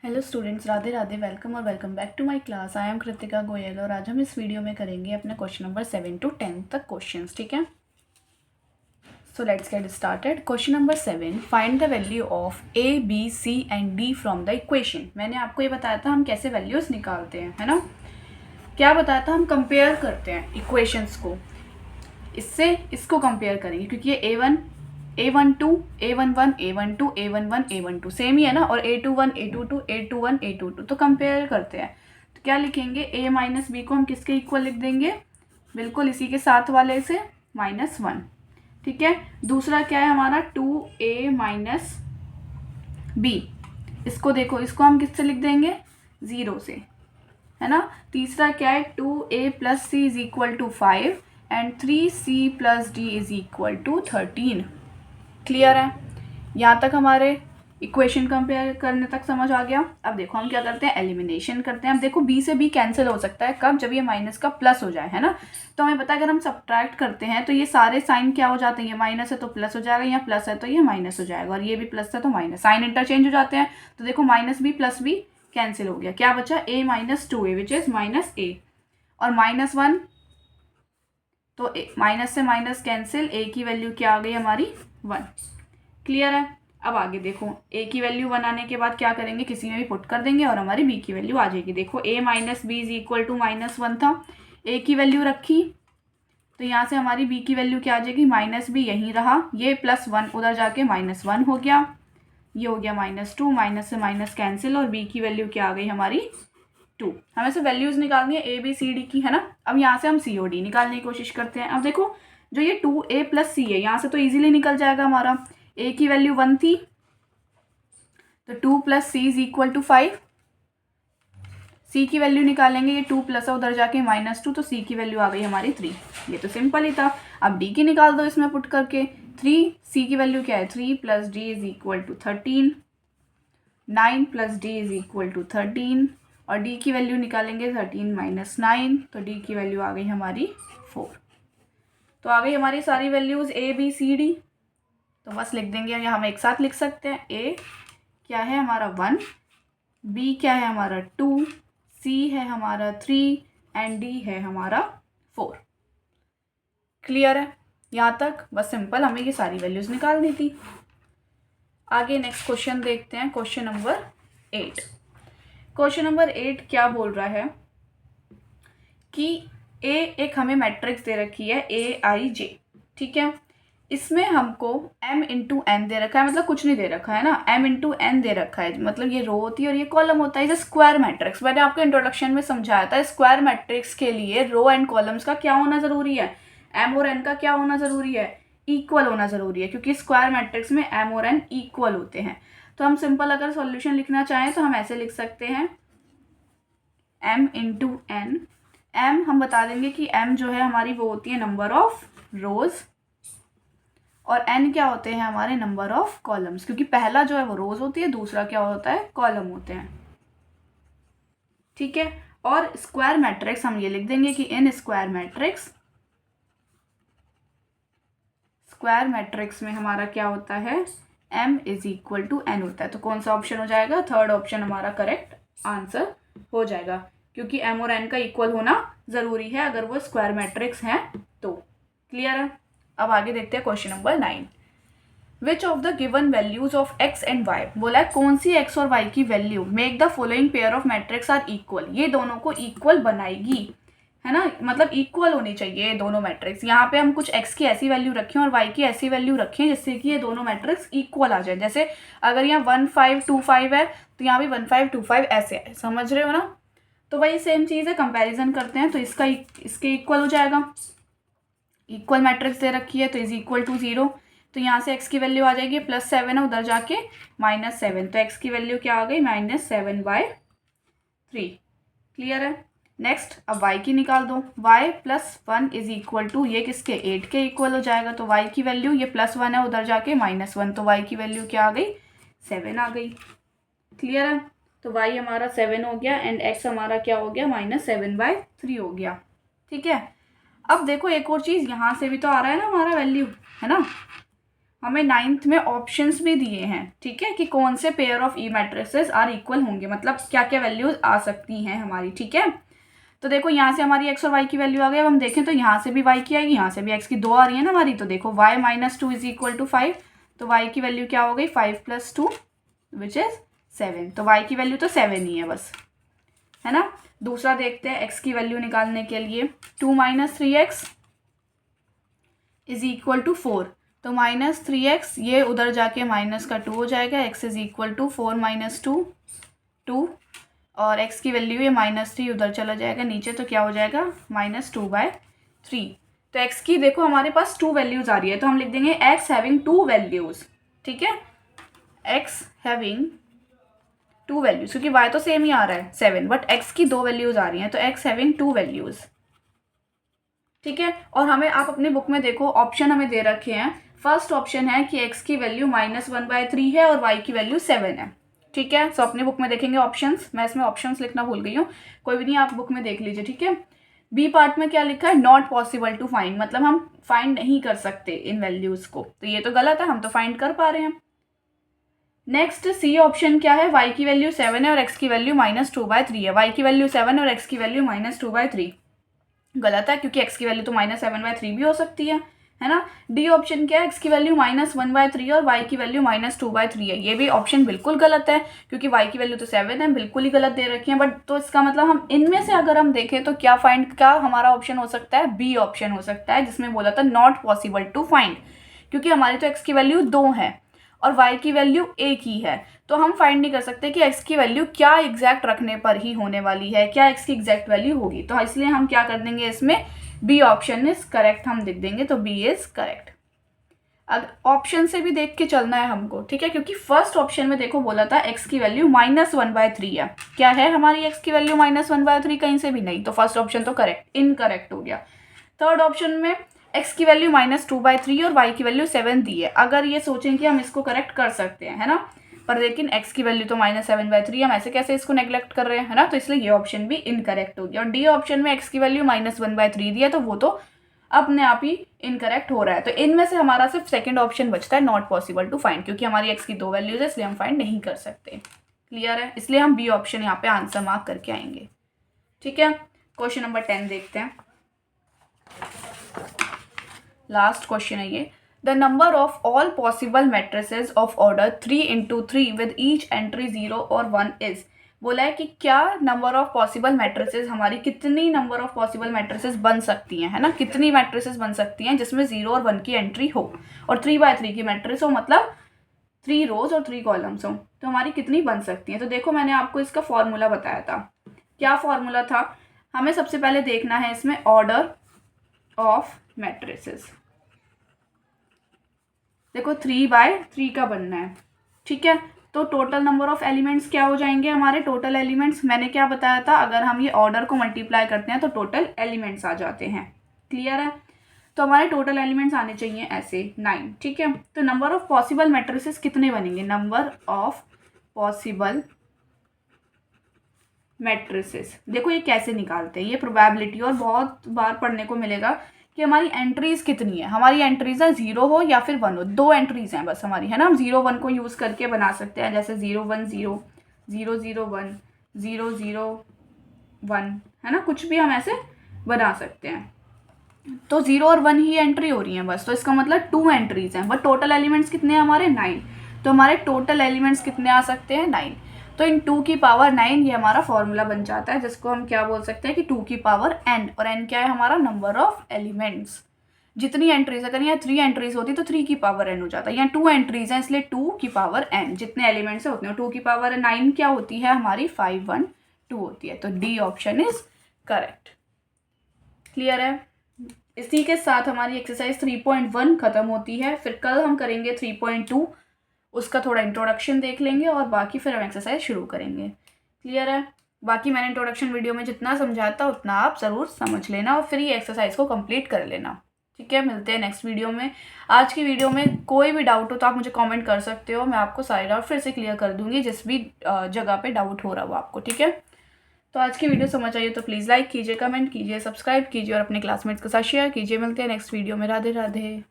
Hello students, Radhe Radhe. Welcome और welcome back to my class. I am Kritika Goyal और आज हम इस वीडियो में करेंगे अपने क्वेश्चन नंबर 7 to 10 तक क्वेश्चंस। ठीक है, so let's get started. Question number 7, find the value of A B C and D from the equation. मैंने आपको ये बताया था हम कैसे वैल्यूज़ निकालते हैं, है ना। क्या बताया था, हम कंपेयर करते हैं इक्वेशंस को, इससे इसको कंपेयर करेंगे क्योंकि ये A12 A11 A12 A11 A12 same ही है ना, और A21 A22 A21 A22, तो कंपेयर करते हैं। तो क्या लिखेंगे, A माइनस बी को हम किसके इक्वल लिख देंगे, बिल्कुल इसी के साथ वाले से -1। ठीक है, दूसरा क्या है हमारा 2A माइनस बी, इसको देखो, इसको हम किससे लिख देंगे, 0 से, है ना। तीसरा क्या है 2A plus C is equal to 5 and 3C plus D is equal to 13। Clear है, यहाँ तक हमारे इक्वेशन कंपेयर करने तक समझ आ गया। अब देखो हम क्या करते हैं, एलिमिनेशन करते हैं। अब देखो बी से बी कैंसिल हो सकता है, कब, जब ये माइनस का प्लस हो जाए, है ना। तो हमें पता है अगर हम सब्ट्रैक्ट करते हैं तो ये सारे साइन क्या हो जाते हैं, ये माइनस है तो प्लस हो जाएगा, या प्लस है तो ये माइनस हो जाएगा, और ये भी प्लस है तो माइनस, साइन इंटरचेंज हो जाते हैं। तो देखो minus B plus B cancel हो गया, क्या बचा A minus 2A which is -A, और -1, तो माइनस से माइनस कैंसिल, A की वैल्यू क्या आ गई हमारी 1। क्लियर है। अब आगे देखो, A की वैल्यू 1 आने के बाद क्या करेंगे, किसी में भी पुट कर देंगे और हमारी B की वैल्यू आ जाएगी। देखो A minus B is equal to -1 था, A की वैल्यू रखी तो यहाँ से हमारी B की वैल्यू क्या आ जाएगी, -B यहीं रहा, ये +1 उधर जाके -1 हो गया, ये हो गया -2, माइनस से माइनस कैंसिल, और B की वैल्यू क्या आ गई हमारी 2। हमें से वैल्यूज निकालनी है A B C D की, है ना। अब यहाँ से हम C और D निकालने की कोशिश करते हैं। अब देखो जो ये 2A प्लस C है, यहाँ से तो इजीली निकल जाएगा हमारा। A की वैल्यू 1 थी तो 2 plus C is equal to 5। C की वैल्यू निकालेंगे, ये 2 प्लस है उधर जाके -2, तो C की वैल्यू आ गई हमारी 3। ये तो सिंपल ही था। अब D की निकाल दो इसमें पुट करके, 3, C की वैल्यू क्या है 3 plus D is equal to 13, 9 plus D is equal to 13, और D की वैल्यू निकालेंगे 13 माइनस 9, तो D की वैल्यू आ गई हमारी 4। तो आ गई हमारी सारी values A B C D। तो बस लिख देंगे, या हम एक साथ लिख सकते हैं। A क्या है हमारा 1, B क्या है हमारा 2, C है हमारा 3 एंड D है हमारा 4। क्लियर है, यहाँ तक बस सिंपल हमें ये सारी वैल्यूज़ निकालनी थी। आगे नेक्स्ट क्वेश्चन देखते हैं, क्वेश्चन नंबर 8। क्वेश्चन नंबर 8 क्या बोल रहा है कि A एक हमें मैट्रिक्स दे रखी है AIJ, ठीक है। इसमें हमको m इंटू एन दे रखा है, मतलब कुछ नहीं दे रखा है ना, m इंटू एन दे रखा है, मतलब ये रो होती है और ये कॉलम होता है। जैसे स्क्वायर मैट्रिक्स मैंने आपको इंट्रोडक्शन में समझाया था, स्क्वायर मैट्रिक्स के लिए रो एंड कॉलम्स का क्या होना जरूरी है, m और n का क्या होना जरूरी है, इक्वल होना जरूरी है, क्योंकि स्क्वायर मैट्रिक्स में m और n इक्वल होते हैं। तो हम सिंपल अगर सॉल्यूशन लिखना चाहें तो हम ऐसे लिख सकते हैं m इंटू एन। m हम बता देंगे कि m जो है हमारी वो होती है नंबर ऑफ रोज, और n क्या होते हैं हमारे नंबर ऑफ कॉलम्स, क्योंकि पहला जो है वो रोज होती है, दूसरा क्या होता है, कॉलम होते हैं। ठीक है, और स्क्वायर मैट्रिक्स हम ये लिख देंगे कि इन स्क्वायर मैट्रिक्स में हमारा क्या होता है, m is equal to n होता है। तो कौन सा ऑप्शन हो जाएगा, थर्ड ऑप्शन हमारा करेक्ट आंसर हो जाएगा, क्योंकि m और n का इक्वल होना जरूरी है अगर वो स्क्वायर मैट्रिक्स हैं तो। क्लियर है। अब आगे देखते हैं question number 9। Which of the given values of x and y, बोला है कौन सी x और y की value make the following pair of matrix are equal, ये दोनों को इक्वल बनाएगी, है ना, मतलब इक्वल होनी चाहिए ये दोनों मैट्रिक्स। यहाँ पे हम कुछ x की ऐसी वैल्यू रखें और y की ऐसी वैल्यू रखें जिससे कि ये दोनों मैट्रिक्स इक्वल आ जाए। जैसे अगर यहाँ 1 5 2 5 है तो यहाँ भी 1 5 2 5 ऐसे है, समझ रहे हो ना। तो वही सेम चीज़ है, कंपैरिजन करते हैं तो इसका इसके इक्वल हो जाएगा। इक्वल मैट्रिक्स दे रखी है तो इज इक्वल टू 0, तो यहाँ से x की वैल्यू आ जाएगी +7 है उधर जाके -7, तो x की वैल्यू क्या आ गई -7/3। क्लियर है। नेक्स्ट अब y की निकाल दो, y +1 इज इक्वल टू, ये किसके 8 के इक्वल हो जाएगा, तो y की वैल्यू, ये +1 है उधर जाके -1, तो y की वैल्यू क्या आ गई 7 आ गई। क्लियर है, तो y हमारा 7 हो गया एंड x हमारा क्या हो गया -7/3 हो गया। ठीक है। अब देखो एक और चीज़, यहाँ से भी तो आ रहा है ना हमारा वैल्यू, है ना, हमें 9th में ऑप्शंस भी दिए हैं, ठीक है, कि कौन से pair of the matrices are equal होंगे, मतलब क्या क्या वैल्यूज आ सकती हैं हमारी, ठीक है। तो देखो यहाँ से हमारी एक्स और वाई की वैल्यू आ गई। अब हम देखें तो यहाँ से भी वाई की आएगी, यहाँ से भी एक्स की, दो आ रही है ना हमारी। तो देखो y minus 2 is equal to 5, तो y की वैल्यू क्या हो गई 5 प्लस 2 विच इज 7। तो y की वैल्यू तो 7 ही है बस, है ना। दूसरा देखते हैं x की वैल्यू निकालने के लिए, 2 minus 3x is equal to 4। तो माइनस 3x ये उधर जाके माइनस का 2 हो जाएगा, x is equal to 4 minus 2 2, और x की वैल्यू ये माइनस 3 उधर चला जाएगा नीचे, तो क्या हो जाएगा -2/3। तो x की देखो हमारे पास 2 वैल्यूज़ आ रही है, तो हम लिख देंगे x हैविंग 2 वैल्यूज़, ठीक है, x हैविंग 2 वैल्यूज़, क्योंकि y तो सेम ही आ रहा है 7, बट x की 2 वैल्यूज़ आ रही हैं, तो x हैविंग 2 वैल्यूज़, ठीक है। और हमें आप अपने बुक में देखो ऑप्शन हमें दे रखे हैं। फर्स्ट ऑप्शन है कि x की वैल्यू -1/3 है और y की वैल्यू 7 है, ठीक है। सो अपने बुक में देखेंगे ऑप्शंस, मैं इसमें ऑप्शंस लिखना भूल गई हूँ, कोई भी नहीं, आप बुक में देख लीजिए, ठीक है। बी पार्ट में क्या लिखा है, नॉट पॉसिबल टू फाइंड, मतलब हम फाइंड नहीं कर सकते इन वैल्यूज को, तो ये तो गलत है, हम तो फाइंड कर पा रहे हैं। नेक्स्ट सी ऑप्शन क्या है, y की वैल्यू 7 है और x की वैल्यू -2/3 है। y की वैल्यू 7 है और x की वैल्यू -2/3, गलत है, क्योंकि x की वैल्यू तो -7/3 भी हो सकती है ना। डी ऑप्शन क्या है, x की वैल्यू -1/3 और y की वैल्यू -2/3 है। ये भी ऑप्शन बिल्कुल गलत है, क्योंकि y की वैल्यू तो 7 है, बिल्कुल ही गलत दे रखी है। बट तो इसका मतलब हम इनमें से अगर हम देखें तो क्या फाइंड का हमारा ऑप्शन हो सकता है, बी ऑप्शन हो सकता है, जिसमें बोला था नॉट पॉसिबल टू फाइंड, क्योंकि हमारी तो x की वैल्यू 2 है और y की वैल्यू 1 ही है, तो हम फाइंड नहीं कर सकते कि x की वैल्यू क्या एग्जैक्ट रखने पर ही होने वाली है, क्या x की एग्जैक्ट वैल्यू होगी। तो इसलिए हम क्या कर देंगे, इसमें बी ऑप्शन इज करेक्ट हम लिख देंगे, तो बी इज करेक्ट। अब ऑप्शन से भी देख के चलना है हमको, ठीक है, क्योंकि फर्स्ट ऑप्शन में देखो बोला था x की वैल्यू -1/3 है, क्या है हमारी x की वैल्यू -1/3, कहीं से भी नहीं, तो फर्स्ट ऑप्शन तो करेक्ट इनकरेक्ट हो गया। थर्ड ऑप्शन में x की वैल्यू -2/3 और y की वैल्यू 7 दी है। अगर ये सोचें कि हम इसको करेक्ट कर सकते हैं, है ना, पर लेकिन x की वैल्यू तो -7/3, हम ऐसे कैसे इसको नेग्लेक्ट कर रहे हैं, है ना, तो इसलिए ये ऑप्शन भी इनकरेक्ट हो गया। और डी ऑप्शन में x की वैल्यू -1/3 दिया, तो वो तो अपने आप ही इनकरेक्ट हो रहा है। तो इनमें से हमारा सिर्फ सेकंड ऑप्शन बचता है, नॉट पॉसिबल टू फाइंड, क्योंकि हमारी x की 2 वैल्यूज है, इसलिए हम फाइंड नहीं कर सकते। क्लियर है, इसलिए हम बी ऑप्शन यहाँ पे आंसर मार्क करके आएंगे, ठीक है। क्वेश्चन नंबर 10 देखते हैं, लास्ट क्वेश्चन है ये। The number of all possible matrices of order 3 × 3 with each entry 0 और 1 इज, बोला है कि क्या नंबर ऑफ पॉसिबल मैट्रिसेस, हमारी कितनी नंबर ऑफ पॉसिबल मैट्रिसेस बन सकती हैं, है ना, कितनी मैट्रिसेस बन सकती हैं जिसमें 0 और 1 की एंट्री हो और 3/3 की मैट्रिक्स हो, मतलब 3 रोज और 3 कॉलम्स हो, तो हमारी कितनी बन सकती हैं। तो देखो मैंने आपको इसका फॉर्मूला बताया था, क्या फॉर्मूला था, हमें सबसे पहले देखना है इसमें ऑर्डर ऑफ मैट्रिसेस। देखो 3/3 का बनना है, ठीक है, तो टोटल नंबर ऑफ एलिमेंट्स क्या हो जाएंगे हमारे, टोटल एलिमेंट्स मैंने क्या बताया था, अगर हम ये ऑर्डर को मल्टीप्लाई करते हैं तो टोटल एलिमेंट्स आ जाते हैं। क्लियर है, तो हमारे टोटल एलिमेंट्स आने चाहिए ऐसे 9, ठीक है। तो नंबर ऑफ पॉसिबल मैट्रिसेस कितने बनेंगे, नंबर ऑफ पॉसिबल मैट्रिसेस, देखो ये कैसे निकालते हैं, ये प्रोबेबिलिटी और बहुत बार पढ़ने को मिलेगा कि हमारी एंट्रीज कितनी है, हमारी एंट्रीज है 0 हो या फिर 1 हो, 2 एंट्रीज हैं बस हमारी, है ना। हम 0 1 को यूज़ करके बना सकते हैं, जैसे 0 1 0 0 0 1 0 0 1, है ना, कुछ भी हम ऐसे बना सकते हैं। तो 0 और 1 ही एंट्री हो रही है बस, तो इसका मतलब 2 एंट्रीज हैं, बट टोटल एलिमेंट्स कितने हैं हमारे 9, तो हमारे टोटल एलिमेंट्स कितने आ सकते हैं 9। तो इन 2 की पावर 9 ये हमारा फॉर्मूला बन जाता है, जिसको हम क्या बोल सकते हैं कि 2 की पावर n, और n क्या है हमारा नंबर ऑफ एलिमेंट्स, जितनी एंट्रीज, अगर यहाँ 3 एंट्रीज होती तो 3 की पावर n हो जाता है, यहाँ 2 एंट्रीज हैं इसलिए 2 की पावर n, जितने एलिमेंट्स है उतने, 2 की पावर 9 क्या होती है हमारी 512 होती है, तो D option is correct. Clear है, इसी के साथ हमारी एक्सरसाइज 3.1 खत्म होती है, फिर कल हम करेंगे 3.2, उसका थोड़ा इंट्रोडक्शन देख लेंगे और बाकी फिर हम एक्सरसाइज शुरू करेंगे। क्लियर है, बाकी मैंने इंट्रोडक्शन वीडियो में जितना समझाया था उतना आप ज़रूर समझ लेना और फिर ये एक्सरसाइज को कंप्लीट कर लेना, ठीक है। मिलते हैं नेक्स्ट वीडियो में। आज की वीडियो में कोई भी डाउट हो तो आप मुझे कमेंट कर सकते हो, मैं आपको सारे डाउट फिर से क्लियर कर दूंगी, जिस भी जगह पे डाउट हो रहा हो आपको, ठीक है। तो आज की वीडियो समझ आइए तो प्लीज़ लाइक कीजिए, कमेंट कीजिए, सब्सक्राइब कीजिए और अपने क्लासमेट्स के साथ शेयर कीजिए। मिलते हैं नेक्स्ट वीडियो में, राधे राधे।